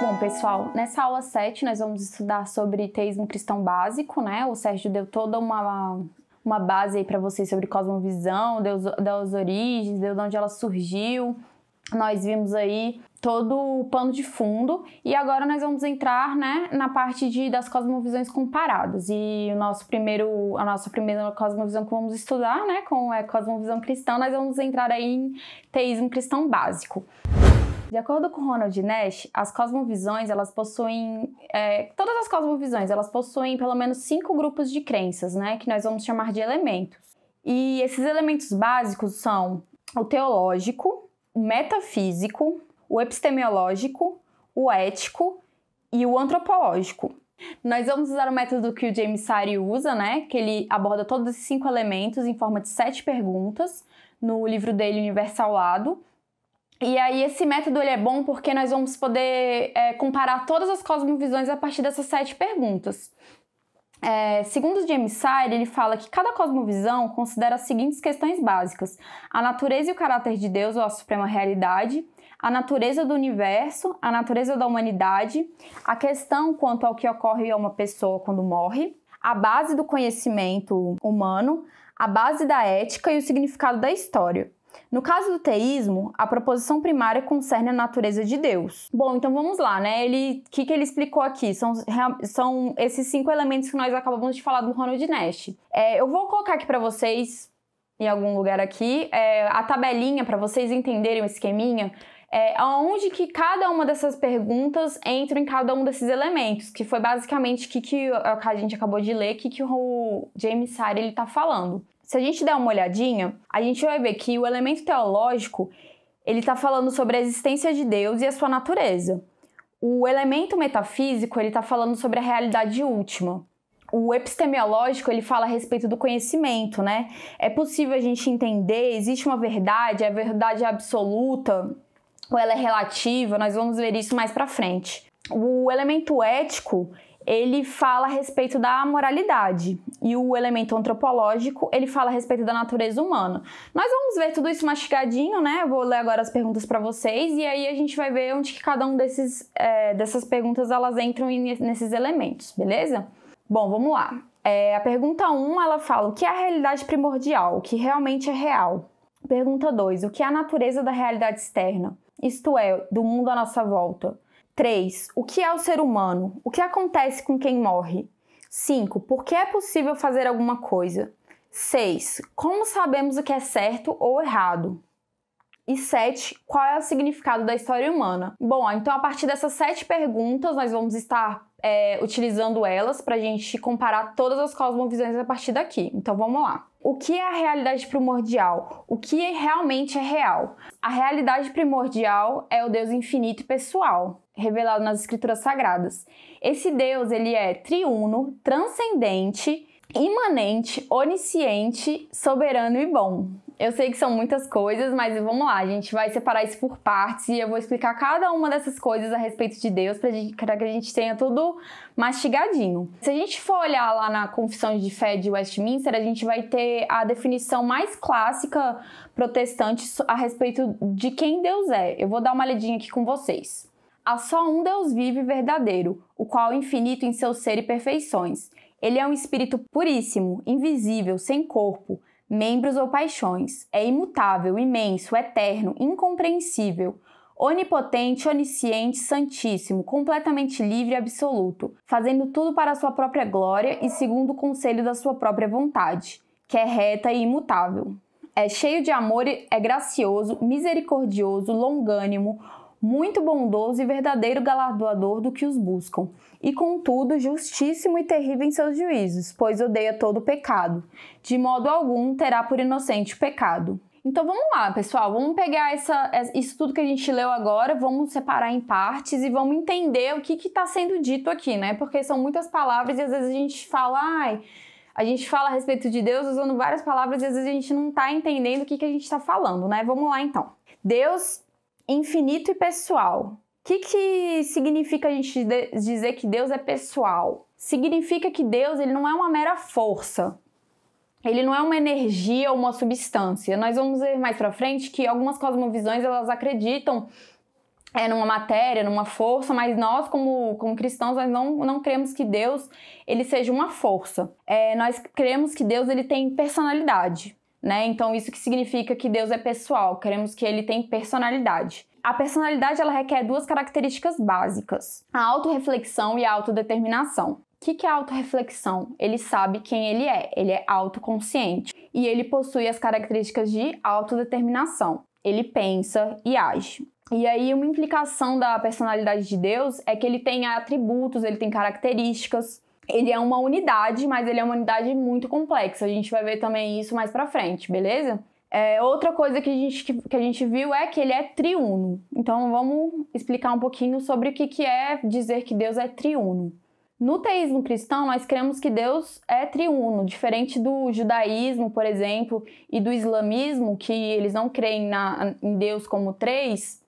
Bom, pessoal, nessa aula 7 nós vamos estudar sobre teísmo cristão básico, né? O Sérgio deu toda uma base aí para vocês sobre cosmovisão, deu as origens, deu de onde ela surgiu. Nós vimos aí todo o pano de fundo e agora nós vamos entrar, né, na parte das cosmovisões comparadas. E a nossa primeira cosmovisão que vamos estudar, né, com a cosmovisão cristã, nós vamos entrar aí em teísmo cristão básico. De acordo com Ronald Nash, as cosmovisões, elas possuem, todas as cosmovisões, elas possuem pelo menos 5 grupos de crenças, né, que nós vamos chamar de elementos. E esses elementos básicos são o teológico, o metafísico, o epistemológico, o ético e o antropológico. Nós vamos usar o método que o James Sire usa, né, que ele aborda todos esses 5 elementos em forma de 7 perguntas no livro dele, Universo ao Lado. E aí esse método ele é bom porque nós vamos poder comparar todas as cosmovisões a partir dessas 7 perguntas. Segundo James Sire, ele fala que cada cosmovisão considera as seguintes questões básicas: a natureza e o caráter de Deus ou a suprema realidade, a natureza do universo, a natureza da humanidade, a questão quanto ao que ocorre a uma pessoa quando morre, a base do conhecimento humano, a base da ética e o significado da história. No caso do teísmo, a proposição primária concerne a natureza de Deus. Bom, então vamos lá, né? O que ele explicou aqui? São esses 5 elementos que nós acabamos de falar do Ronald Nash. Eu vou colocar aqui para vocês, em algum lugar aqui, a tabelinha para vocês entenderem o esqueminha, aonde que cada uma dessas perguntas entra em cada um desses elementos, que foi basicamente o que a gente acabou de ler, que o James Sire ele está falando. Se a gente der uma olhadinha, a gente vai ver que o elemento teológico, ele está falando sobre a existência de Deus e a sua natureza. O elemento metafísico, ele está falando sobre a realidade última. O epistemológico, ele fala a respeito do conhecimento, né? É possível a gente entender, existe uma verdade, a verdade é absoluta, ou ela é relativa, nós vamos ver isso mais pra frente. O elemento ético, ele fala a respeito da moralidade. E o elemento antropológico, ele fala a respeito da natureza humana. Nós vamos ver tudo isso mastigadinho, né? Eu vou ler agora as perguntas para vocês e aí a gente vai ver onde que cada um dessas perguntas elas entram nesses elementos, beleza? Bom, vamos lá. A pergunta 1, ela fala o que é a realidade primordial, o que realmente é real. Pergunta 2, o que é a natureza da realidade externa, isto é, do mundo à nossa volta. 3. O que é o ser humano? O que acontece com quem morre? 5. Por que é possível fazer alguma coisa? 6. Como sabemos o que é certo ou errado? E 7. Qual é o significado da história humana? Bom, então a partir dessas 7 perguntas, nós vamos estar utilizando elas para a gente comparar todas as cosmovisões a partir daqui. Então vamos lá. O que é a realidade primordial? O que realmente é real? A realidade primordial é o Deus infinito e pessoal, revelado nas Escrituras Sagradas. Esse Deus, ele é triuno, transcendente, imanente, onisciente, soberano e bom. Eu sei que são muitas coisas, mas vamos lá, a gente vai separar isso por partes e eu vou explicar cada uma dessas coisas a respeito de Deus para que a gente tenha tudo mastigadinho. Se a gente for olhar lá na Confissão de Fé de Westminster, a gente vai ter a definição mais clássica protestante a respeito de quem Deus é. Eu vou dar uma olhadinha aqui com vocês. Há só um Deus vivo e verdadeiro, o qual é infinito em seu ser e perfeições. Ele é um espírito puríssimo, invisível, sem corpo, membros ou paixões. É imutável, imenso, eterno, incompreensível, onipotente, onisciente, santíssimo, completamente livre e absoluto, fazendo tudo para a sua própria glória e segundo o conselho da sua própria vontade, que é reta e imutável. É cheio de amor, é gracioso, misericordioso, longânimo, muito bondoso e verdadeiro galardoador do que os buscam, e contudo justíssimo e terrível em seus juízos, pois odeia todo pecado. De modo algum terá por inocente o pecado. Então vamos lá, pessoal, vamos pegar isso tudo que a gente leu agora, vamos separar em partes e vamos entender o que está sendo dito aqui, né? Porque são muitas palavras e às vezes a gente fala, a gente fala a respeito de Deus usando várias palavras e às vezes a gente não está entendendo o que a gente está falando, né? Vamos lá então. Deus infinito e pessoal. O que significa a gente dizer que Deus é pessoal? Significa que Deus ele não é uma mera força. Ele não é uma energia ou uma substância. Nós vamos ver mais pra frente que algumas cosmovisões elas acreditam numa matéria, numa força, mas nós, como cristãos, nós não cremos que Deus ele seja uma força. Nós cremos que Deus ele tem personalidade, né? Então, isso que significa que Deus é pessoal, queremos que ele tem personalidade. A personalidade ela requer duas características básicas, a autorreflexão e a autodeterminação. O que é a autorreflexão? Ele sabe quem ele é autoconsciente e ele possui as características de autodeterminação. Ele pensa e age. E aí, uma implicação da personalidade de Deus é que ele tem atributos, ele tem características. Ele é uma unidade, mas ele é uma unidade muito complexa. A gente vai ver também isso mais pra frente, beleza? Outra coisa que a gente viu é que ele é triuno. Então, vamos explicar um pouquinho sobre o que é dizer que Deus é triuno. No teísmo cristão, nós cremos que Deus é triuno, diferente do judaísmo, por exemplo, e do islamismo, que eles não creem em Deus como três.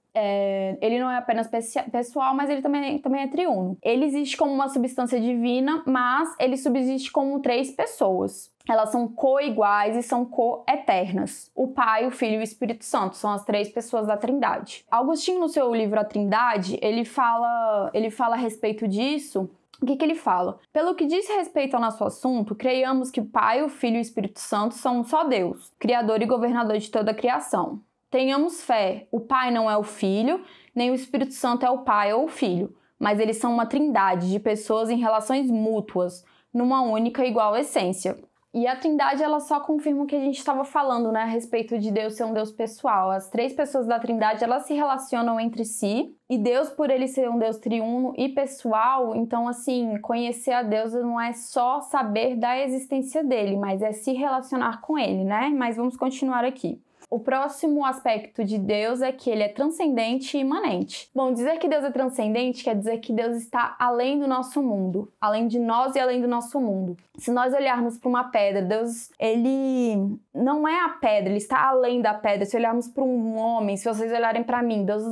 Ele não é apenas pessoal, mas ele também é triuno. Ele existe como uma substância divina, mas ele subsiste como três pessoas. Elas são co-iguais e são co-eternas. O Pai, o Filho e o Espírito Santo são as três pessoas da Trindade. Agostinho, no seu livro A Trindade, ele fala a respeito disso. O que ele fala? Pelo que diz respeito ao nosso assunto, creiamos que o Pai, o Filho e o Espírito Santo são um só Deus, Criador e Governador de toda a criação. Tenhamos fé, o Pai não é o Filho, nem o Espírito Santo é o Pai ou o Filho, mas eles são uma trindade de pessoas em relações mútuas, numa única e igual essência. E a Trindade, ela só confirma o que a gente estava falando, né, a respeito de Deus ser um Deus pessoal. As três pessoas da Trindade, elas se relacionam entre si, e Deus, por ele ser um Deus triuno e pessoal, então, assim, conhecer a Deus não é só saber da existência dele, mas é se relacionar com ele, né? Mas vamos continuar aqui. O próximo aspecto de Deus é que ele é transcendente e imanente. Bom, dizer que Deus é transcendente quer dizer que Deus está além do nosso mundo, além de nós e além do nosso mundo. Se nós olharmos para uma pedra, Deus, ele não é a pedra, ele está além da pedra. Se olharmos para um homem, se vocês olharem para mim, Deus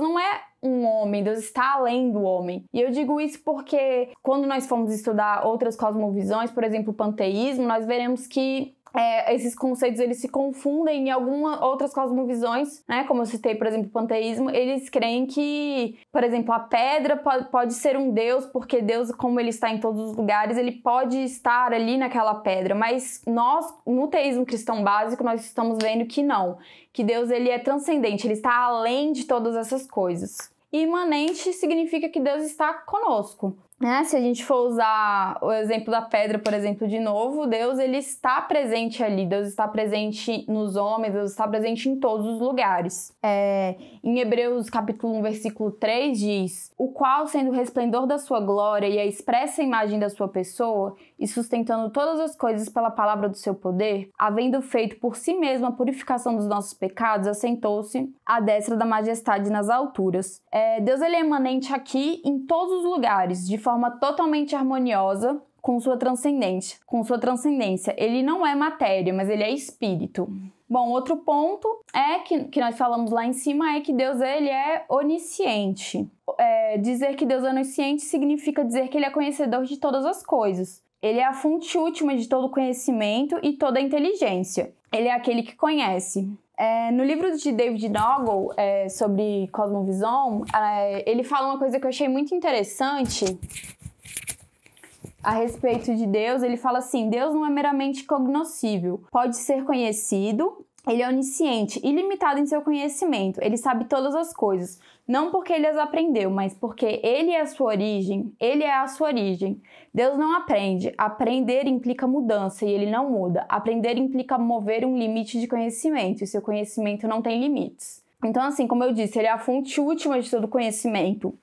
não é um homem, Deus está além do homem. E eu digo isso porque quando nós formos estudar outras cosmovisões, por exemplo, o panteísmo, nós veremos que esses conceitos eles se confundem em algumas outras cosmovisões, né? Como eu citei, por exemplo, o panteísmo, eles creem que, por exemplo, a pedra pode ser um Deus, porque Deus, como ele está em todos os lugares, ele pode estar ali naquela pedra. Mas nós, no teísmo cristão básico, nós estamos vendo que não, que Deus ele é transcendente, ele está além de todas essas coisas. E imanente significa que Deus está conosco. Se a gente for usar o exemplo da pedra, por exemplo, de novo, Deus ele está presente ali, Deus está presente nos homens, Deus está presente em todos os lugares. Em Hebreus capítulo 1, versículo 3 diz: o qual, sendo o resplendor da sua glória e a expressa imagem da sua pessoa, e sustentando todas as coisas pela palavra do seu poder, havendo feito por si mesmo a purificação dos nossos pecados, assentou-se à destra da majestade nas alturas. Deus ele é imanente aqui em todos os lugares, de forma totalmente harmoniosa com sua transcendência. Ele não é matéria, mas ele é espírito. Bom, outro ponto que nós falamos lá em cima é que Deus ele é onisciente. Dizer que Deus é onisciente significa dizer que ele é conhecedor de todas as coisas. Ele é a fonte última de todo conhecimento e toda inteligência. Ele é aquele que conhece. No livro de David Nagel, sobre cosmovisão, ele fala uma coisa que eu achei muito interessante a respeito de Deus. Ele fala assim: Deus não é meramente cognoscível, pode ser conhecido, ele é onisciente, ilimitado em seu conhecimento, ele sabe todas as coisas, não porque ele as aprendeu, mas porque ele é a sua origem, Deus não aprende. Aprender implica mudança e ele não muda. Aprender implica mover um limite de conhecimento e seu conhecimento não tem limites. Então, assim, como eu disse, ele é a fonte última de todo conhecimento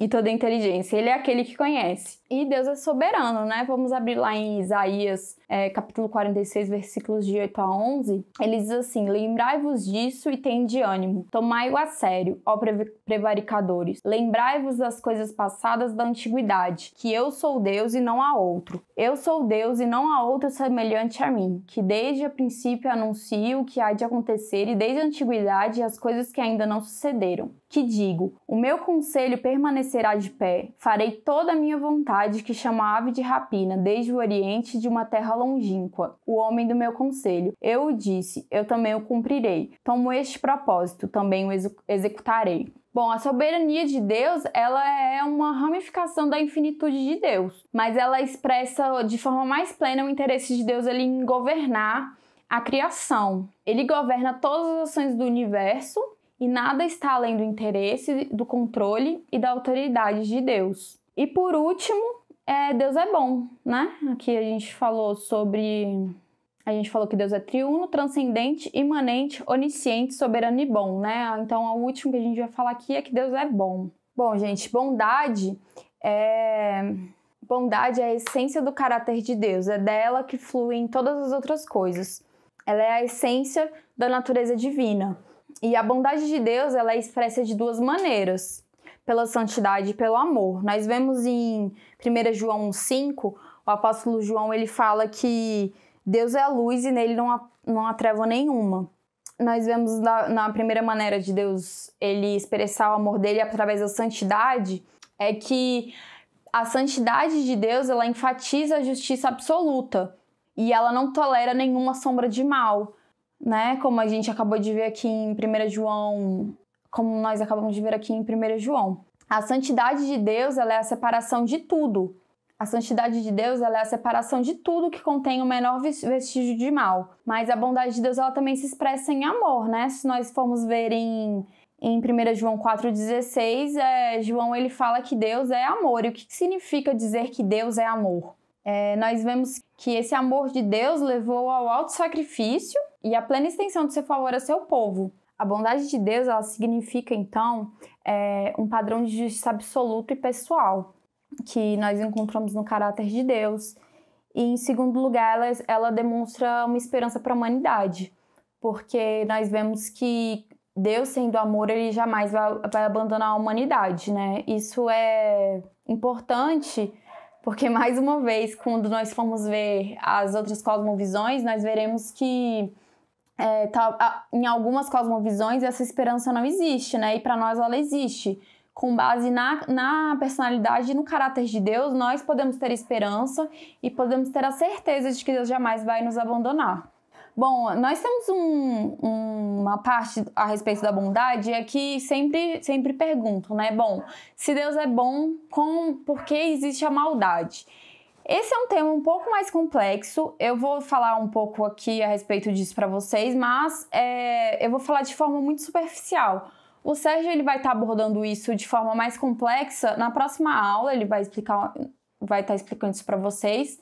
e toda inteligência. Ele é aquele que conhece. E Deus é soberano, né? Vamos abrir lá em Isaías, capítulo 46, versículos de 8 a 11. Ele diz assim: lembrai-vos disso e tende ânimo. Tomai-o a sério, ó prevaricadores. Lembrai-vos das coisas passadas da antiguidade, que eu sou Deus e não há outro. Eu sou Deus e não há outro semelhante a mim, que desde o princípio anuncio o que há de acontecer e desde a antiguidade as coisas que ainda não sucederam. Que digo, o meu conselho permanecerá de pé, farei toda a minha vontade vontade que chama ave de rapina, desde o oriente de uma terra longínqua, o homem do meu conselho. Eu o disse, eu também o cumprirei. Tomo este propósito, também o executarei. Bom, a soberania de Deus, ela é uma ramificação da infinitude de Deus, mas ela expressa de forma mais plena o interesse de Deus ali em governar a criação. Ele governa todas as ações do universo e nada está além do interesse, do controle e da autoridade de Deus. E por último, Deus é bom, né? Aqui a gente falou que Deus é triuno, transcendente, imanente, onisciente, soberano e bom, né? Então, o último que a gente vai falar aqui é que Deus é bom. Bom, gente, bondade é a essência do caráter de Deus. É dela que fluem todas as outras coisas. Ela é a essência da natureza divina. E a bondade de Deus, ela é expressa de duas maneiras. Pela santidade e pelo amor. Nós vemos em 1 João 5, o apóstolo João, ele fala que Deus é a luz e nele não há treva nenhuma. Nós vemos na primeira maneira de Deus ele expressar o amor dele através da santidade, é que a santidade de Deus, ela enfatiza a justiça absoluta e ela não tolera nenhuma sombra de mal, né? Como a gente acabou de ver aqui em 1 João, como nós acabamos de ver aqui em 1 João. A santidade de Deus, ela é a separação de tudo. A santidade de Deus, ela é a separação de tudo que contém o menor vestígio de mal. Mas a bondade de Deus, ela também se expressa em amor, né? Se nós formos ver em 1 João 4,16, João ele fala que Deus é amor. E o que significa dizer que Deus é amor? Nós vemos que esse amor de Deus levou ao alto sacrifício e à plena extensão de seu favor a seu povo. A bondade de Deus, ela significa, então, um padrão de justiça absoluto e pessoal, que nós encontramos no caráter de Deus. E, em segundo lugar, ela demonstra uma esperança para a humanidade, porque nós vemos que Deus, sendo amor, ele jamais vai abandonar a humanidade, né? Isso é importante porque, mais uma vez, quando nós formos ver as outras cosmovisões, nós veremos que em algumas cosmovisões essa esperança não existe, né? E para nós ela existe. Com base na personalidade e no caráter de Deus, nós podemos ter esperança e podemos ter a certeza de que Deus jamais vai nos abandonar. Bom, nós temos uma parte a respeito da bondade que sempre perguntam, né? Bom, se Deus é bom, por que existe a maldade? Esse é um tema um pouco mais complexo, eu vou falar um pouco aqui a respeito disso para vocês, mas eu vou falar de forma muito superficial. O Sérgio ele vai estar abordando isso de forma mais complexa na próxima aula, ele vai estar explicando isso para vocês.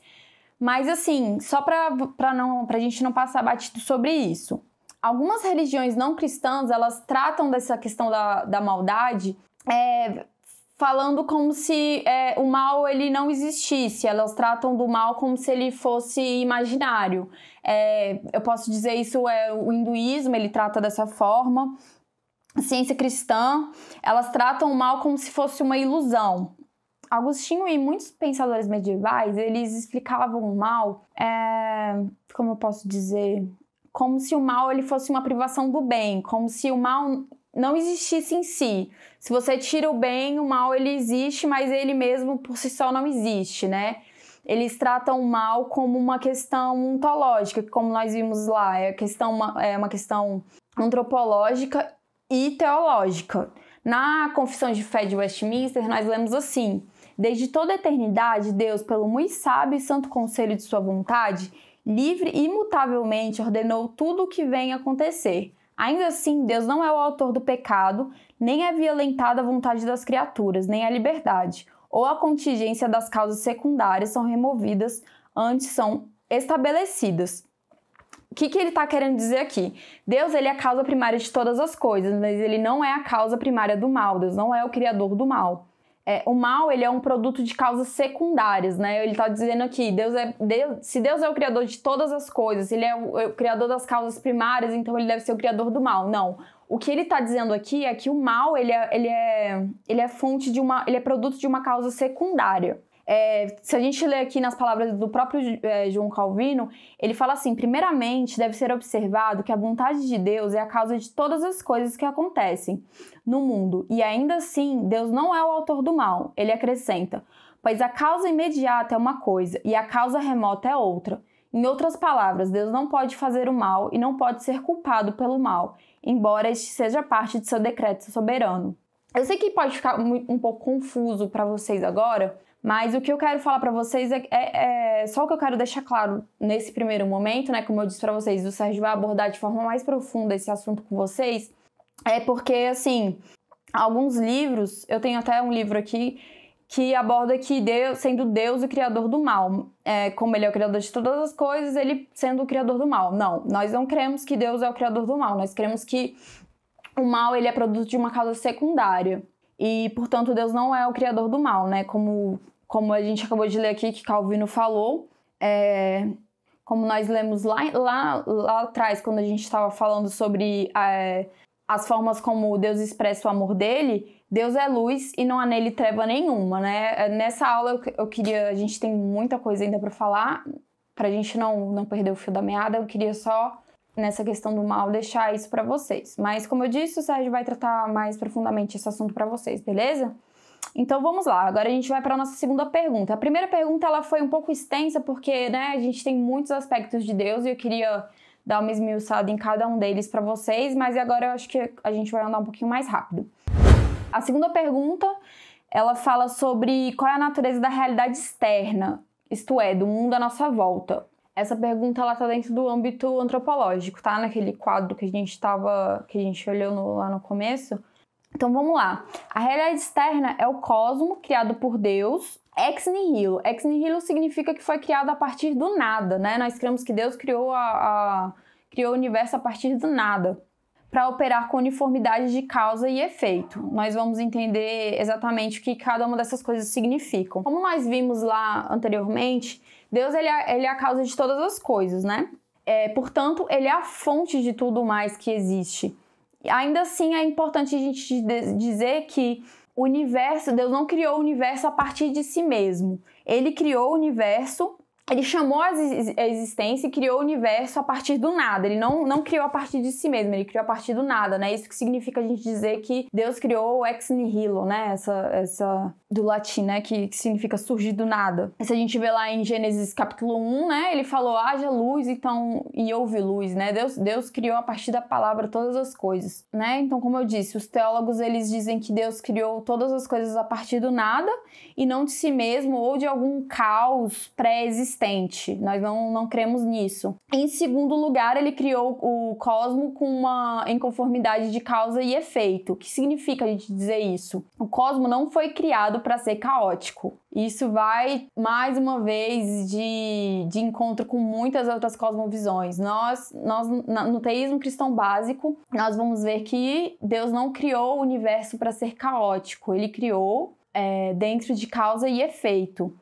Mas assim, só para a gente não passar batido sobre isso. Algumas religiões não cristãs, elas tratam dessa questão da maldade falando como se o mal ele não existisse. Elas tratam do mal como se ele fosse imaginário. Eu posso dizer isso, o hinduísmo ele trata dessa forma. A ciência cristã, elas tratam o mal como se fosse uma ilusão. Agostinho e muitos pensadores medievais, eles explicavam o mal, como eu posso dizer, como se o mal ele fosse uma privação do bem, como se o mal não existisse em si. Se você tira o bem, o mal ele existe, mas ele mesmo por si só não existe, né? Eles tratam o mal como uma questão ontológica, como nós vimos lá, é uma questão antropológica e teológica. Na Confissão de Fé de Westminster, nós lemos assim: desde toda a eternidade, Deus, pelo muito sábio e santo conselho de sua vontade, livre e imutavelmente ordenou tudo o que vem a acontecer. Ainda assim, Deus não é o autor do pecado, nem é violentada a vontade das criaturas, nem a liberdade, ou a contingência das causas secundárias são removidas, antes são estabelecidas. O que ele está querendo dizer aqui? Deus ele é a causa primária de todas as coisas, mas ele não é a causa primária do mal. Deus não é o criador do mal. O mal ele é um produto de causas secundárias, né? Ele está dizendo aqui, se Deus é o criador de todas as coisas, ele é o criador das causas primárias, então ele deve ser o criador do mal. Não. O que ele está dizendo aqui é que o mal ele é fonte ele é produto de uma causa secundária. Se a gente ler aqui nas palavras do próprio João Calvino, ele fala assim: primeiramente deve ser observado que a vontade de Deus é a causa de todas as coisas que acontecem no mundo, e ainda assim Deus não é o autor do mal. Ele acrescenta: Pois a causa imediata é uma coisa e a causa remota é outra. Em outras palavras, Deus não pode fazer o mal e não pode ser culpado pelo mal, embora este seja parte de seu decreto soberano. Eu sei que pode ficar um pouco confuso para vocês agora, mas o que eu quero falar para vocês é só o que eu quero deixar claro nesse primeiro momento, né? Como eu disse para vocês, o Sérgio vai abordar de forma mais profunda esse assunto com vocês, porque, assim, alguns livros, eu tenho até um livro aqui que aborda que Deus, sendo Deus o criador do mal, como ele é o criador de todas as coisas, ele sendo o criador do mal. Não, nós não cremos que Deus é o criador do mal, nós cremos que o mal ele é produto de uma causa secundária e, portanto, Deus não é o criador do mal, né? Como a gente acabou de ler aqui que Calvino falou, como nós lemos lá atrás, quando a gente estava falando sobre as formas como Deus expressa o amor dele, Deus é luz e não há nele treva nenhuma, né? Nessa aula a gente tem muita coisa ainda para falar, pra gente não perder o fio da meada, eu queria só, nessa questão do mal, deixar isso para vocês. Mas, como eu disse, o Sérgio vai tratar mais profundamente esse assunto para vocês, beleza? Então, vamos lá. Agora a gente vai para a nossa segunda pergunta. A primeira pergunta, ela foi um pouco extensa, porque, né, a gente tem muitos aspectos de Deus e eu queria dar uma esmiuçada em cada um deles para vocês, mas agora eu acho que a gente vai andar um pouquinho mais rápido. A segunda pergunta, ela fala sobre qual é a natureza da realidade externa, isto é, do mundo à nossa volta. Essa pergunta, ela tá dentro do âmbito antropológico, tá? Naquele quadro que a gente olhou lá no começo. Então, vamos lá. A realidade externa é o cosmo criado por Deus, ex nihilo. Ex nihilo significa que foi criado a partir do nada, né? Nós cremos que Deus criou criou o universo a partir do nada, para operar com uniformidade de causa e efeito. Nós vamos entender exatamente o que cada uma dessas coisas significam. Como nós vimos lá anteriormente, Deus ele é a causa de todas as coisas, né? Portanto, ele é a fonte de tudo mais que existe. Ainda assim, é importante a gente dizer que o universo, Deus não criou o universo a partir de si mesmo. Ele criou o universo, ele chamou a existência e criou o universo a partir do nada. Ele não criou a partir de si mesmo, ele criou a partir do nada, né? Isso que significa a gente dizer que Deus criou ex nihilo, né? Essa do latim, né? Que significa surgir do nada. Se a gente vê lá em Gênesis capítulo 1, né? Ele falou, haja luz, então, e houve luz, né? Deus criou a partir da palavra todas as coisas, né? Então, como eu disse, os teólogos, eles dizem que Deus criou todas as coisas a partir do nada e não de si mesmo ou de algum caos pré-existente. Nós não cremos nisso. Em segundo lugar, ele criou o cosmo com uma inconformidade de causa e efeito. O que significa a gente dizer isso? O cosmo não foi criado para ser caótico. Isso vai, mais uma vez, de encontro com muitas outras cosmovisões. Nós, no teísmo cristão básico, nós vamos ver que Deus não criou o universo para ser caótico. Ele criou dentro de causa e efeito.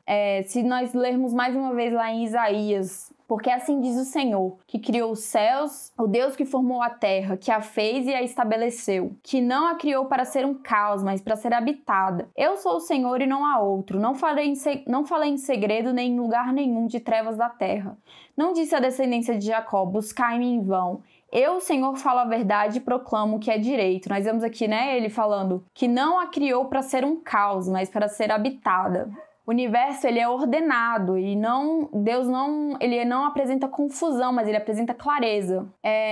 Se nós lermos mais uma vez lá em Isaías, porque assim diz o Senhor, que criou os céus, o Deus que formou a terra, que a fez e a estabeleceu, que não a criou para ser um caos, mas para ser habitada. Eu sou o Senhor e não há outro. Não falei em segredo nem em lugar nenhum de trevas da terra. Não disse à descendência de Jacó, buscai-me em vão. Eu, o Senhor, falo a verdade e proclamo que é direito. Nós vemos aqui, né, ele falando que não a criou para ser um caos, mas para ser habitada. O universo, ele é ordenado e Deus ele não apresenta confusão, mas ele apresenta clareza.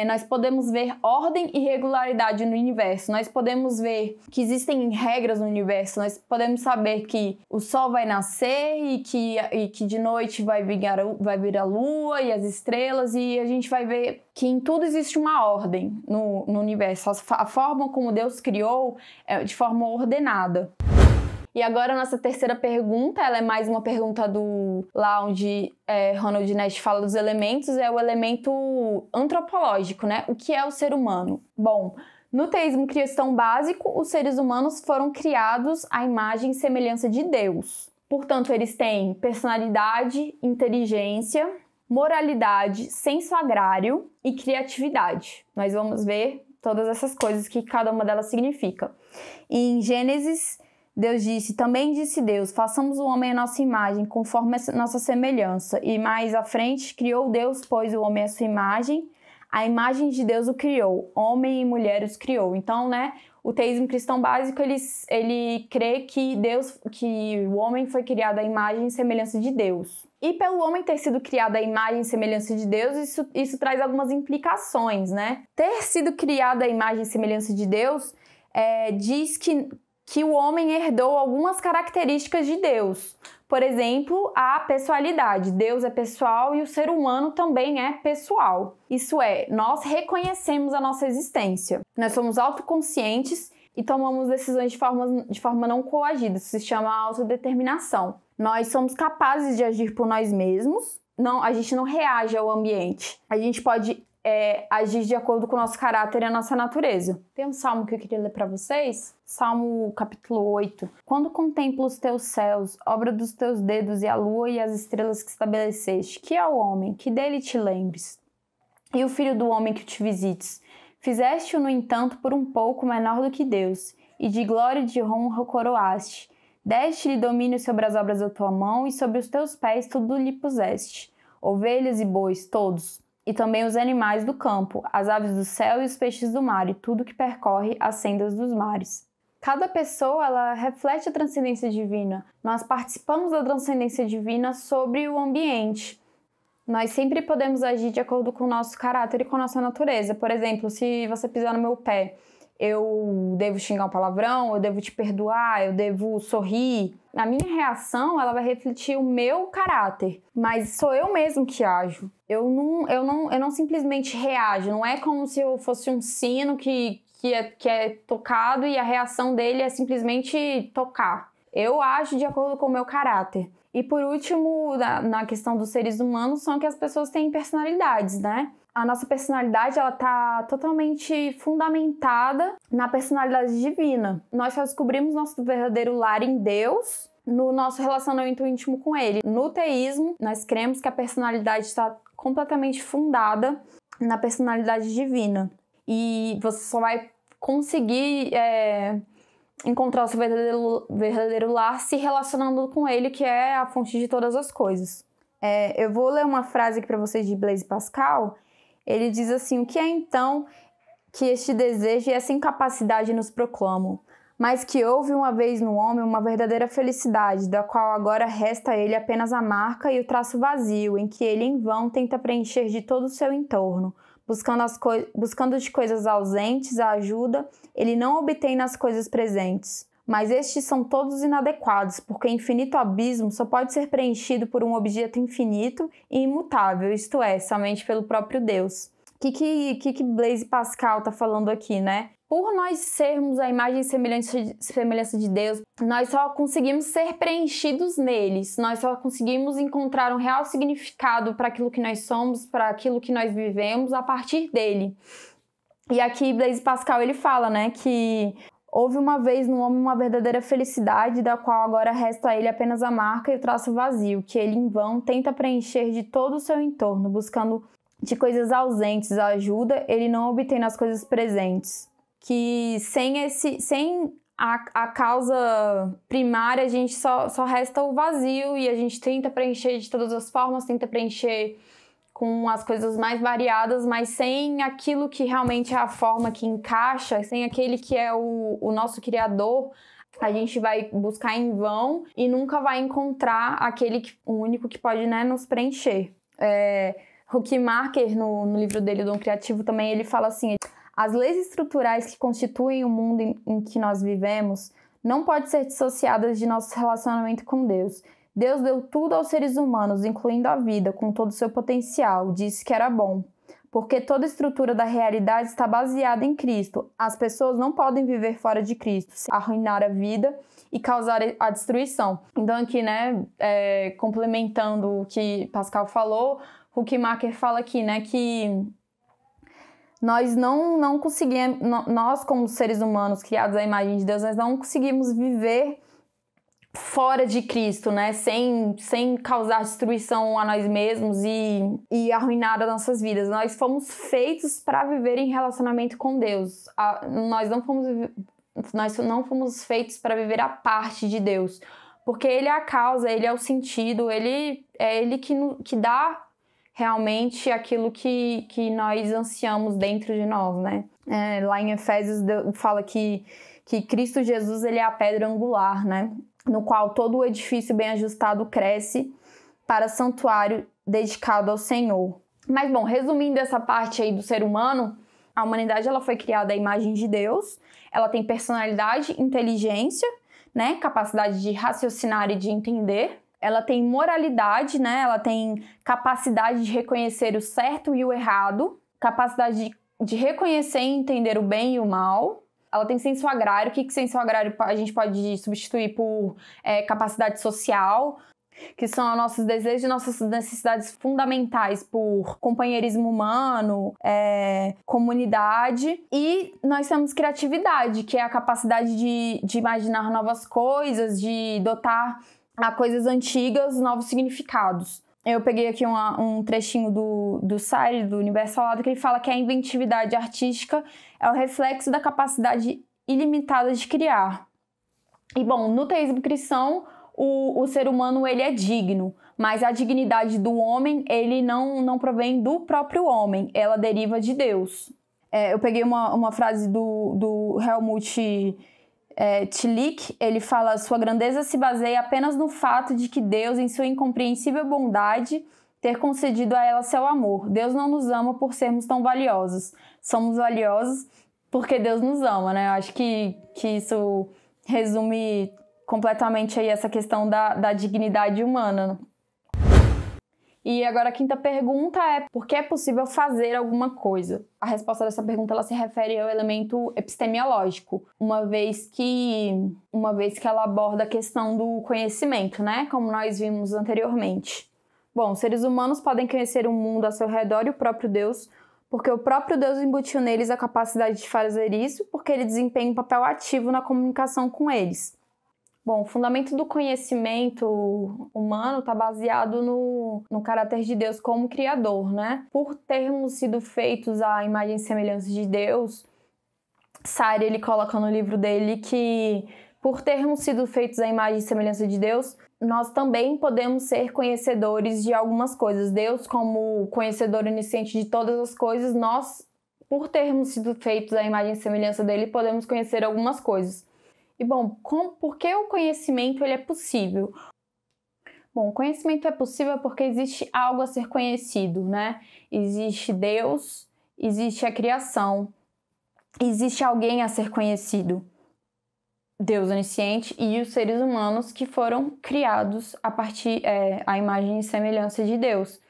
Nós podemos ver ordem e regularidade no universo. Nós podemos ver que existem regras no universo. Nós podemos saber que o sol vai nascer e que de noite vai vir a lua e as estrelas, e a gente vai ver que em tudo existe uma ordem no universo. A forma como Deus criou é de forma ordenada. E agora a nossa terceira pergunta, ela é mais uma pergunta lá onde Ronald Nest fala dos elementos, é o elemento antropológico, né? O que é o ser humano? Bom, no teísmo cristão básico, os seres humanos foram criados à imagem e semelhança de Deus. Portanto, eles têm personalidade, inteligência, moralidade, senso agrário e criatividade. Nós vamos ver todas essas coisas que cada uma delas significa. Em Gênesis, Deus disse, também disse Deus, façamos o homem à nossa imagem, conforme a nossa semelhança. E mais à frente, criou Deus, pois o homem à sua imagem, A imagem de Deus o criou, homem e mulher os criou. Então, né, o teísmo cristão básico, ele crê que o homem foi criado à imagem e semelhança de Deus. E pelo homem ter sido criado à imagem e semelhança de Deus, isso traz algumas implicações, né? Ter sido criado à imagem e semelhança de Deus diz que o homem herdou algumas características de Deus. Por exemplo, a pessoalidade. Deus é pessoal e o ser humano também é pessoal. Isso é, nós reconhecemos a nossa existência. Nós somos autoconscientes e tomamos decisões de forma não coagida. Isso se chama autodeterminação. Nós somos capazes de agir por nós mesmos. Não, a gente não reage ao ambiente. A gente pode agir de acordo com o nosso caráter e a nossa natureza. Tem um salmo que eu queria ler para vocês. Salmo capítulo 8. Quando contemplo os teus céus, obra dos teus dedos, e a lua e as estrelas que estabeleceste, que é o homem, que dele te lembres, e o filho do homem que te visites. Fizeste-o, no entanto, por um pouco menor do que Deus, e de glória e de honra o coroaste. Deste-lhe domínio sobre as obras da tua mão, e sobre os teus pés tudo lhe puseste. Ovelhas e bois, todos, e também os animais do campo, as aves do céu e os peixes do mar, e tudo que percorre as sendas dos mares. Cada pessoa, ela reflete a transcendência divina. Nós participamos da transcendência divina sobre o ambiente. Nós sempre podemos agir de acordo com o nosso caráter e com a nossa natureza. Por exemplo, se você pisar no meu pé, eu devo xingar um palavrão, eu devo te perdoar, eu devo sorrir. A minha reação, ela vai refletir o meu caráter, mas sou eu mesmo que ajo. Eu não simplesmente reajo, não é como se eu fosse um sino que é tocado e a reação dele é simplesmente tocar. Eu ajo de acordo com o meu caráter. E por último, na questão dos seres humanos, são que as pessoas têm personalidades, né? A nossa personalidade, ela tá totalmente fundamentada na personalidade divina. Nós só descobrimos nosso verdadeiro lar em Deus, no nosso relacionamento íntimo com Ele. No teísmo, nós cremos que a personalidade está completamente fundada na personalidade divina. E você só vai conseguir encontrar o seu verdadeiro lar se relacionando com Ele, que é a fonte de todas as coisas. Eu vou ler uma frase aqui para vocês de Blaise Pascal. Ele diz assim: o que é então que este desejo e essa incapacidade nos proclamam? Mas que houve uma vez no homem uma verdadeira felicidade, da qual agora resta a ele apenas a marca e o traço vazio, em que ele em vão tenta preencher de todo o seu entorno. Buscando de coisas ausentes a ajuda, ele não obtém nas coisas presentes. Mas estes são todos inadequados, porque o infinito abismo só pode ser preenchido por um objeto infinito e imutável, isto é, somente pelo próprio Deus. O que Blaise Pascal está falando aqui, né? Por nós sermos a imagem e semelhança de Deus, nós só conseguimos ser preenchidos neles, nós só conseguimos encontrar um real significado para aquilo que nós somos, para aquilo que nós vivemos a partir dele. E aqui Blaise Pascal, ele fala, né, que houve uma vez no homem uma verdadeira felicidade, da qual agora resta a ele apenas a marca e o traço vazio, que ele em vão tenta preencher de todo o seu entorno, buscando de coisas ausentes a ajuda, ele não obtém nas coisas presentes. Que sem a causa primária, a gente só resta o vazio e a gente tenta preencher de todas as formas, tenta preencher com as coisas mais variadas, mas sem aquilo que realmente é a forma que encaixa, sem aquele que é o nosso Criador, a gente vai buscar em vão e nunca vai encontrar o único que pode, né, nos preencher. Huckmacher, no livro dele, Dom Criativo, também ele fala assim: as leis estruturais que constituem o mundo em que nós vivemos não podem ser dissociadas de nosso relacionamento com Deus. Deus deu tudo aos seres humanos, incluindo a vida, com todo o seu potencial, disse que era bom. Porque toda a estrutura da realidade está baseada em Cristo. As pessoas não podem viver fora de Cristo, arruinar a vida e causar a destruição. Então aqui, né, complementando o que Pascal falou, Huckmacher fala aqui, né, que nós não conseguimos, nós como seres humanos criados à imagem de Deus, nós não conseguimos viver fora de Cristo, né? Sem causar destruição a nós mesmos e arruinar as nossas vidas. Nós fomos feitos para viver em relacionamento com Deus. Nós não fomos feitos para viver a parte de Deus, porque Ele é a causa, Ele é o sentido, Ele é Ele que dá realmente aquilo que nós ansiamos dentro de nós, né? Lá em Efésios fala que Cristo Jesus ele é a pedra angular, né? No qual todo o edifício bem ajustado cresce para santuário dedicado ao Senhor. Mas, bom, resumindo essa parte aí do ser humano, a humanidade ela foi criada à imagem de Deus, ela tem personalidade, inteligência, né? Capacidade de raciocinar e de entender. Ela tem moralidade, né? Ela tem capacidade de reconhecer o certo e o errado, capacidade de reconhecer e entender o bem e o mal. Ela tem senso agrário. O que senso agrário a gente pode substituir por capacidade social, que são nossos desejos e nossas necessidades fundamentais por companheirismo humano, comunidade. E nós temos criatividade, que é a capacidade de imaginar novas coisas, de dotar a coisas antigas novos significados. Eu peguei aqui um trechinho do Sartre, do Universo ao Lado, que ele fala que a inventividade artística é o reflexo da capacidade ilimitada de criar. E, bom, no teísmo cristão, o ser humano ele é digno, mas a dignidade do homem ele não provém do próprio homem, ela deriva de Deus. Eu peguei uma frase do Helmut Tillich, ele fala: sua grandeza se baseia apenas no fato de que Deus, em sua incompreensível bondade, ter concedido a ela seu amor. Deus não nos ama por sermos tão valiosos. Somos valiosos porque Deus nos ama, né? Eu acho que isso resume completamente aí essa questão da dignidade humana. E agora a quinta pergunta é: por que é possível fazer alguma coisa? A resposta dessa pergunta ela se refere ao elemento epistemológico, uma vez que ela aborda a questão do conhecimento, né? Como nós vimos anteriormente. Bom, seres humanos podem conhecer o mundo ao seu redor e o próprio Deus, porque o próprio Deus embutiu neles a capacidade de fazer isso, porque ele desempenha um papel ativo na comunicação com eles. Bom, o fundamento do conhecimento humano está baseado no caráter de Deus como Criador, né? Por termos sido feitos à imagem e semelhança de Deus, Sartre, ele coloca no livro dele que, por termos sido feitos à imagem e semelhança de Deus, nós também podemos ser conhecedores de algumas coisas. Deus, como conhecedor onisciente de todas as coisas, nós, por termos sido feitos à imagem e semelhança dele, podemos conhecer algumas coisas. E, bom, por que o conhecimento ele é possível? Bom, o conhecimento é possível porque existe algo a ser conhecido, né? Existe Deus, existe a criação, existe alguém a ser conhecido. Deus onisciente e os seres humanos que foram criados a partir à imagem e semelhança de Deus.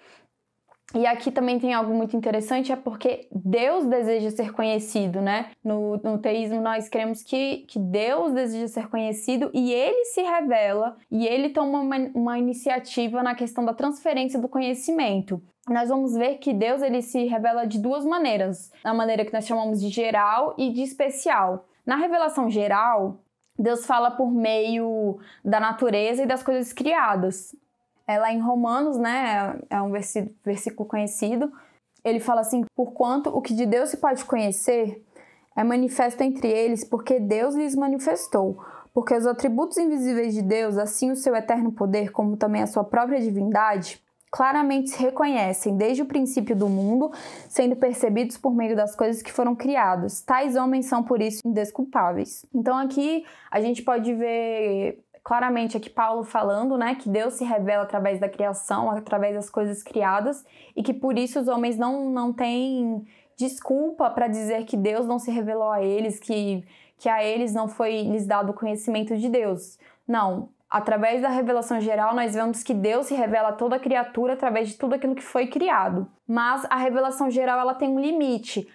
E aqui também tem algo muito interessante, é porque Deus deseja ser conhecido, né? No teísmo nós cremos que Deus deseja ser conhecido e ele se revela e ele toma uma iniciativa na questão da transferência do conhecimento. Nós vamos ver que Deus ele se revela de duas maneiras, a maneira que nós chamamos de geral e de especial. Na revelação geral, Deus fala por meio da natureza e das coisas criadas. Lá em Romanos, né, é um versículo conhecido, ele fala assim: porquanto o que de Deus se pode conhecer é manifesto entre eles, porque Deus lhes manifestou. Porque os atributos invisíveis de Deus, assim o seu eterno poder, como também a sua própria divindade, claramente se reconhecem desde o princípio do mundo, sendo percebidos por meio das coisas que foram criadas. Tais homens são, por isso, indesculpáveis. Então aqui a gente pode ver claramente aqui Paulo falando, né, que Deus se revela através da criação, através das coisas criadas, e que por isso os homens não têm desculpa para dizer que Deus não se revelou a eles, que a eles não foi lhes dado o conhecimento de Deus. Não. Através da revelação geral, nós vemos que Deus se revela a toda criatura através de tudo aquilo que foi criado. Mas a revelação geral ela tem um limite.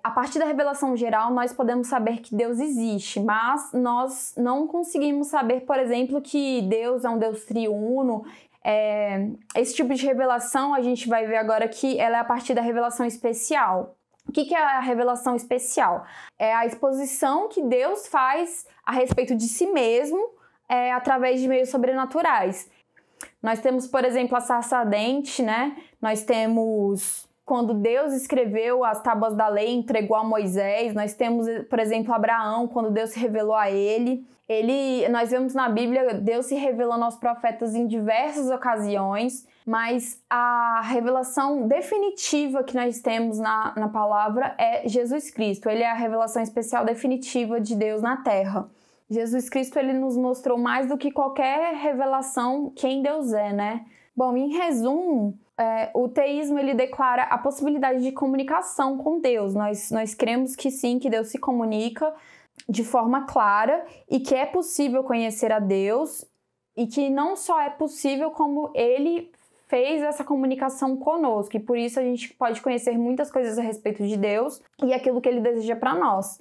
A partir da revelação geral, nós podemos saber que Deus existe, mas nós não conseguimos saber, por exemplo, que Deus é um Deus triuno. Esse tipo de revelação, a gente vai ver agora que ela é a partir da revelação especial. O que é a revelação especial? É a exposição que Deus faz a respeito de si mesmo, através de meios sobrenaturais. Nós temos, por exemplo, a sarça ardente, né? Nós temos quando Deus escreveu as tábuas da lei e entregou a Moisés. Nós temos, por exemplo, Abraão, quando Deus se revelou a ele. Nós vemos na Bíblia Deus se revelando aos profetas em diversas ocasiões, mas a revelação definitiva que nós temos na palavra é Jesus Cristo. Ele é a revelação especial definitiva de Deus na Terra. Jesus Cristo, ele nos mostrou mais do que qualquer revelação quem Deus é, né? Bom, em resumo, o teísmo, ele declara a possibilidade de comunicação com Deus. Nós cremos que sim, que Deus se comunica de forma clara e que é possível conhecer a Deus, e que não só é possível, como ele fez essa comunicação conosco, e por isso a gente pode conhecer muitas coisas a respeito de Deus e aquilo que ele deseja para nós.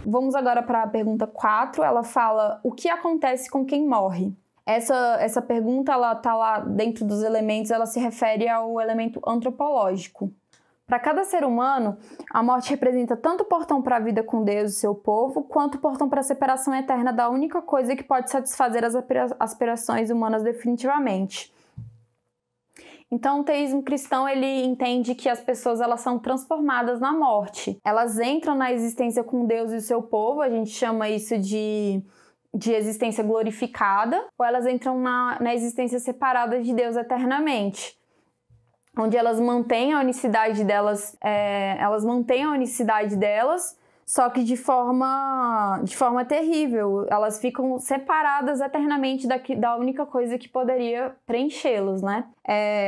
Vamos agora para a pergunta 4, ela fala: o que acontece com quem morre? Essa pergunta, ela está lá dentro dos elementos, ela se refere ao elemento antropológico. Para cada ser humano, a morte representa tanto o portão para a vida com Deus e seu povo, quanto o portão para a separação eterna da única coisa que pode satisfazer as aspirações humanas definitivamente. Então, o teísmo cristão, ele entende que as pessoas, elas são transformadas na morte. Elas entram na existência com Deus e o seu povo, a gente chama isso de existência glorificada, ou elas entram na existência separada de Deus eternamente, onde elas mantêm a unicidade delas, só que de forma terrível. Elas ficam separadas eternamente da única coisa que poderia preenchê-los, né?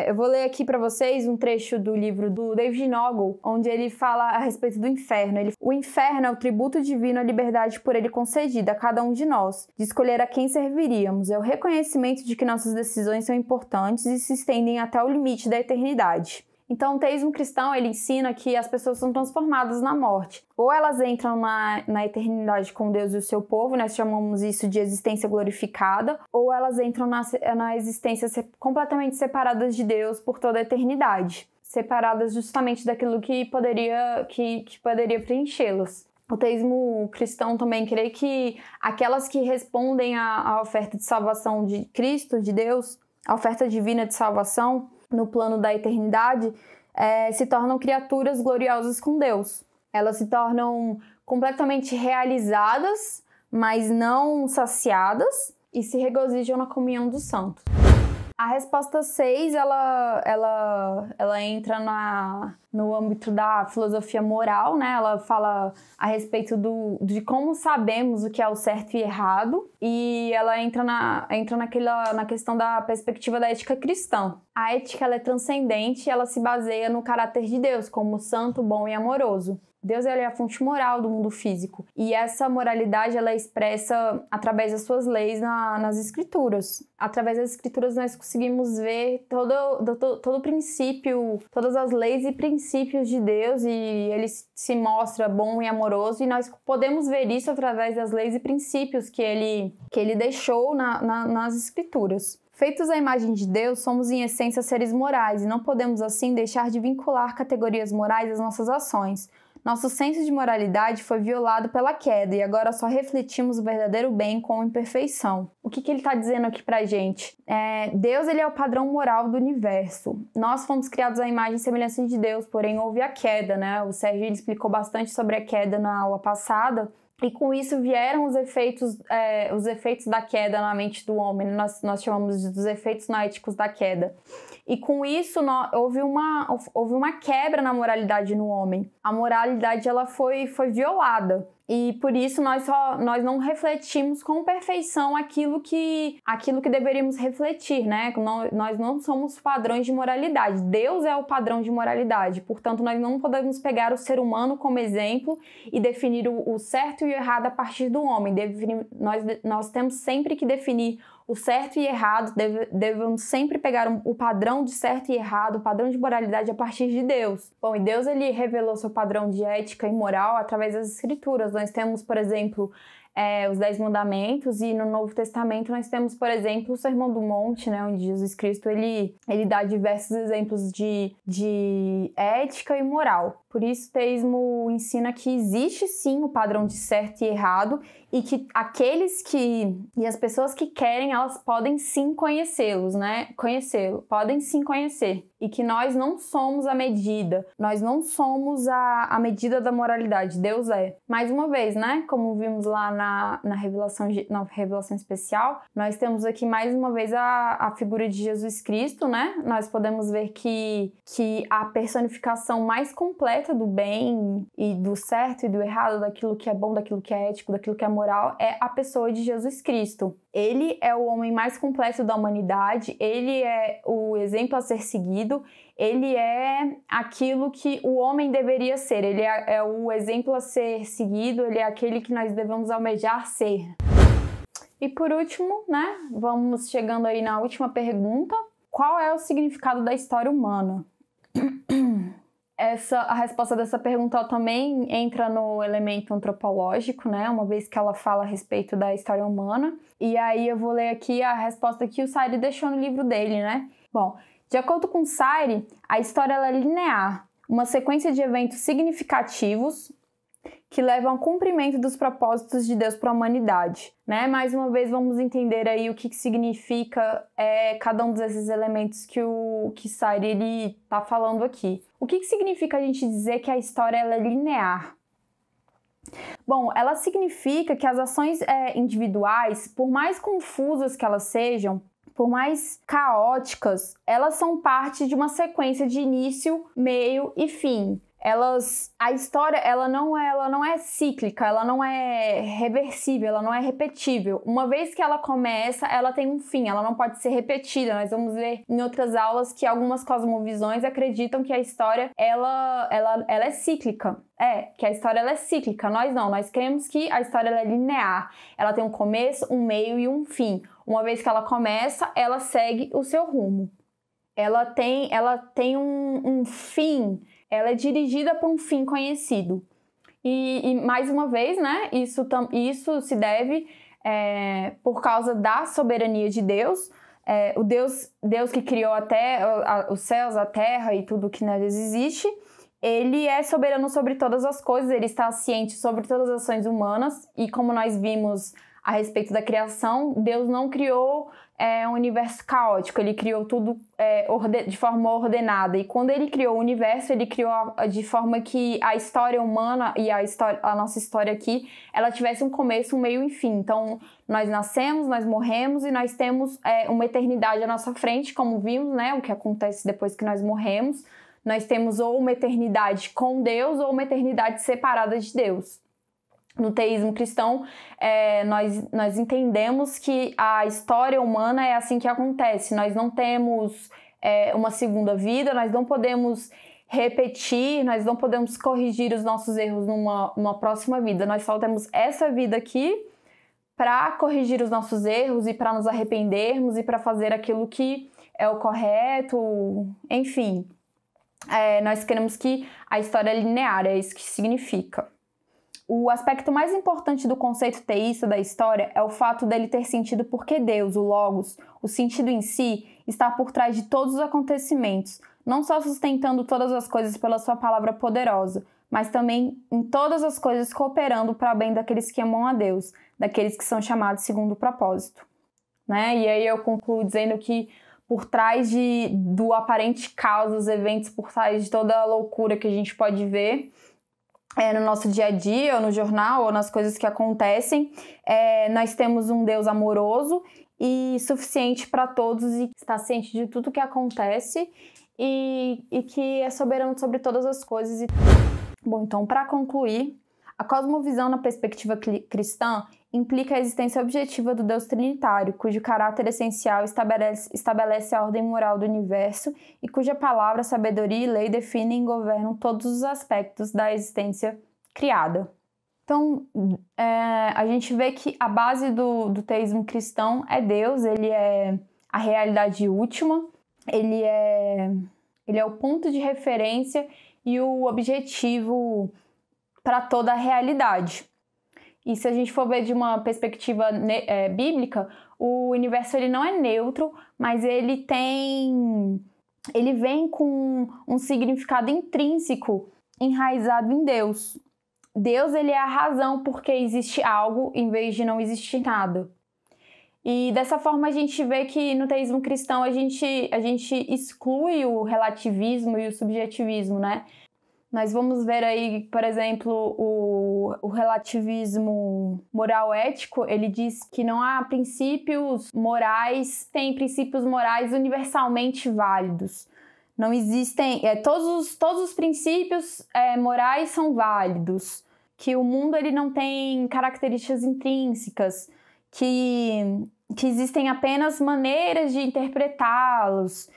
Eu vou ler aqui para vocês um trecho do livro do David Noggle, onde ele fala a respeito do inferno. O inferno é o tributo divino à liberdade por ele concedida a cada um de nós, de escolher a quem serviríamos. É o reconhecimento de que nossas decisões são importantes e se estendem até o limite da eternidade. Então, o teísmo cristão, ele ensina que as pessoas são transformadas na morte. Ou elas entram na eternidade com Deus e o seu povo, nós chamamos isso de existência glorificada, ou elas entram na existência completamente separadas de Deus por toda a eternidade, separadas justamente daquilo que poderia preenchê-las. O teísmo cristão também crê que aquelas que respondem à oferta de salvação de Cristo, de Deus, a oferta divina de salvação, no plano da eternidade, se tornam criaturas gloriosas com Deus. Elas se tornam completamente realizadas, mas não saciadas, e se regozijam na comunhão dos santos. A resposta 6, ela entra no âmbito da filosofia moral, né? Ela fala a respeito de como sabemos o que é o certo e errado, e ela entra na questão da perspectiva da ética cristã. A ética, ela é transcendente e ela se baseia no caráter de Deus como santo, bom e amoroso. Deus, ele é a fonte moral do mundo físico, e essa moralidade, ela é expressa através das suas leis nas escrituras. Através das escrituras nós conseguimos ver todo o princípio, todas as leis e princípios de Deus, e ele se mostra bom e amoroso, e nós podemos ver isso através das leis e princípios que ele deixou nas escrituras. Feitos à imagem de Deus, somos em essência seres morais, e não podemos assim deixar de vincular categorias morais às nossas ações. Nosso senso de moralidade foi violado pela queda e agora só refletimos o verdadeiro bem com imperfeição. O que ele está dizendo aqui pra gente? Deus, ele é o padrão moral do universo. Nós fomos criados à imagem e semelhança de Deus, porém houve a queda, né? O Sérgio explicou bastante sobre a queda na aula passada. E com isso vieram os efeitos da queda na mente do homem. Nós chamamos dos efeitos noéticos da queda. E com isso houve uma quebra na moralidade no homem. A moralidade, ela foi violada. E por isso nós não refletimos com perfeição aquilo que deveríamos refletir, né? Nós não somos padrões de moralidade. Deus é o padrão de moralidade. Portanto, nós não podemos pegar o ser humano como exemplo e definir o certo e o errado a partir do homem. Nós temos sempre que definir o certo e errado, devemos sempre pegar o padrão de certo e errado, o padrão de moralidade a partir de Deus. Bom, e Deus, ele revelou seu padrão de ética e moral através das escrituras. Nós temos, por exemplo, os 10 mandamentos, e no Novo Testamento nós temos, por exemplo, o Sermão do Monte, né, onde Jesus Cristo ele dá diversos exemplos de ética e moral. Por isso o teísmo ensina que existe sim o padrão de certo e errado, e que e as pessoas que querem, elas podem sim conhecê-los, né? Podem sim conhecer. E que nós não somos a medida, nós não somos a medida da moralidade, Deus é. Mais uma vez, né? Como vimos lá na revelação especial, nós temos aqui mais uma vez a figura de Jesus Cristo, né? Nós podemos ver que a personificação mais completa do bem e do certo e do errado, daquilo que é bom, daquilo que é ético, daquilo que é moral, é a pessoa de Jesus Cristo. Ele é o homem mais completo da humanidade, ele é o exemplo a ser seguido, ele é aquilo que o homem deveria ser, ele é o exemplo a ser seguido, ele é aquele que nós devemos almejar ser. E por último, né, vamos chegando aí na última pergunta: qual é o significado da história humana? A resposta dessa pergunta também entra no elemento antropológico, né? Uma vez que ela fala a respeito da história humana. E aí eu vou ler aqui a resposta que o Sayre deixou no livro dele, né? Bom, de acordo com Sayre, a história ela é linear, uma sequência de eventos significativos que levam ao cumprimento dos propósitos de Deus para a humanidade, né? Mais uma vez vamos entender aí o que significa cada um desses elementos que Sayre ele tá falando aqui. O que significa a gente dizer que a história ela é linear? Bom, ela significa que as ações individuais, por mais confusas que elas sejam, por mais caóticas, elas são parte de uma sequência de início, meio e fim. A história ela não é cíclica, ela não é reversível, ela não é repetível. Uma vez que ela começa, ela tem um fim, ela não pode ser repetida. Nós vamos ver em outras aulas que algumas cosmovisões acreditam que a história ela é cíclica. Que a história ela é cíclica. Nós não, nós cremos que a história ela é linear. Ela tem um começo, um meio e um fim. Uma vez que ela começa, ela segue o seu rumo. Ela tem um fim. Ela é dirigida para um fim conhecido. E mais uma vez, né, isso se deve por causa da soberania de Deus. O Deus que criou até os céus, a terra e tudo que neles existe, ele é soberano sobre todas as coisas, ele está ciente sobre todas as ações humanas, e como nós vimos a respeito da criação, Deus não criou um universo caótico, ele criou tudo de forma ordenada. E quando ele criou o universo, ele criou de forma que a história humana e a nossa história aqui, ela tivesse um começo, um meio e um fim. Então, nós nascemos, nós morremos e nós temos uma eternidade à nossa frente, como vimos, né? O que acontece depois que nós morremos. Nós temos ou uma eternidade com Deus ou uma eternidade separada de Deus. No teísmo cristão, nós entendemos que a história humana é assim que acontece. Nós não temos uma segunda vida, nós não podemos repetir, nós não podemos corrigir os nossos erros numa próxima vida. Nós só temos essa vida aqui para corrigir os nossos erros e para nos arrependermos e para fazer aquilo que é o correto, enfim. Nós queremos que a história é linear, é isso que significa. O aspecto mais importante do conceito teísta da história é o fato dele ter sentido porque Deus, o Logos, o sentido em si, está por trás de todos os acontecimentos, não só sustentando todas as coisas pela sua palavra poderosa, mas também em todas as coisas cooperando para o bem daqueles que amam a Deus, daqueles que são chamados segundo o propósito. Né? E aí eu concluo dizendo que por trás do aparente caos, dos eventos, por trás de toda a loucura que a gente pode ver, no nosso dia a dia, ou no jornal, ou nas coisas que acontecem, nós temos um Deus amoroso e suficiente para todos e está ciente de tudo que acontece e que é soberano sobre todas as coisas. Bom, então, para concluir, a cosmovisão na perspectiva cristã implica a existência objetiva do Deus trinitário, cujo caráter essencial estabelece a ordem moral do universo e cuja palavra, sabedoria e lei definem e governam todos os aspectos da existência criada. Então, a gente vê que a base do teísmo cristão é Deus, ele é a realidade última, ele é o ponto de referência e o objetivo para toda a realidade. E se a gente for ver de uma perspectiva bíblica, o universo ele não é neutro, mas ele vem com um significado intrínseco enraizado em Deus. Deus ele é a razão porque existe algo em vez de não existir nada. E dessa forma a gente vê que no teísmo cristão a gente exclui o relativismo e o subjetivismo, né? Nós vamos ver aí, por exemplo, o relativismo moral-ético, ele diz que não há princípios morais, tem princípios morais universalmente válidos. Não existem, todos os princípios morais são válidos, que o mundo ele não tem características intrínsecas, que existem apenas maneiras de interpretá-los,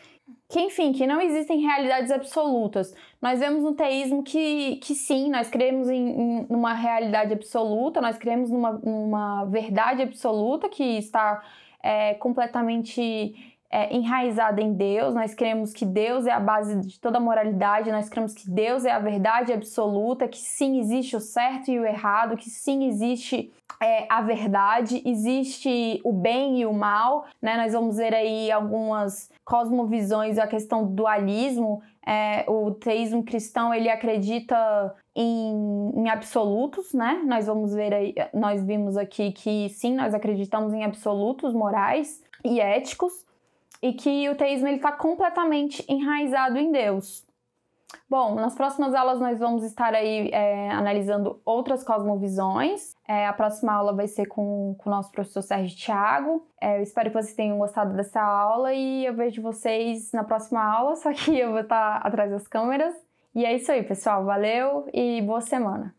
que não existem realidades absolutas. Nós vemos no teísmo que sim, nós cremos numa realidade absoluta, nós cremos numa verdade absoluta que está completamente enraizada em Deus, nós cremos que Deus é a base de toda a moralidade, nós cremos que Deus é a verdade absoluta, que sim existe o certo e o errado, que sim existe a verdade, existe o bem e o mal, né? Nós vamos ver aí algumas cosmovisões, a questão do dualismo. O teísmo cristão ele acredita em absolutos, né? Nós vimos aqui que sim, nós acreditamos em absolutos morais e éticos, e que o teísmo está completamente enraizado em Deus. Bom, nas próximas aulas nós vamos estar aí analisando outras cosmovisões. A próxima aula vai ser com o nosso professor Sérgio Thiago. Eu espero que vocês tenham gostado dessa aula e eu vejo vocês na próxima aula, só que eu vou estar atrás das câmeras. E é isso aí, pessoal. Valeu e boa semana!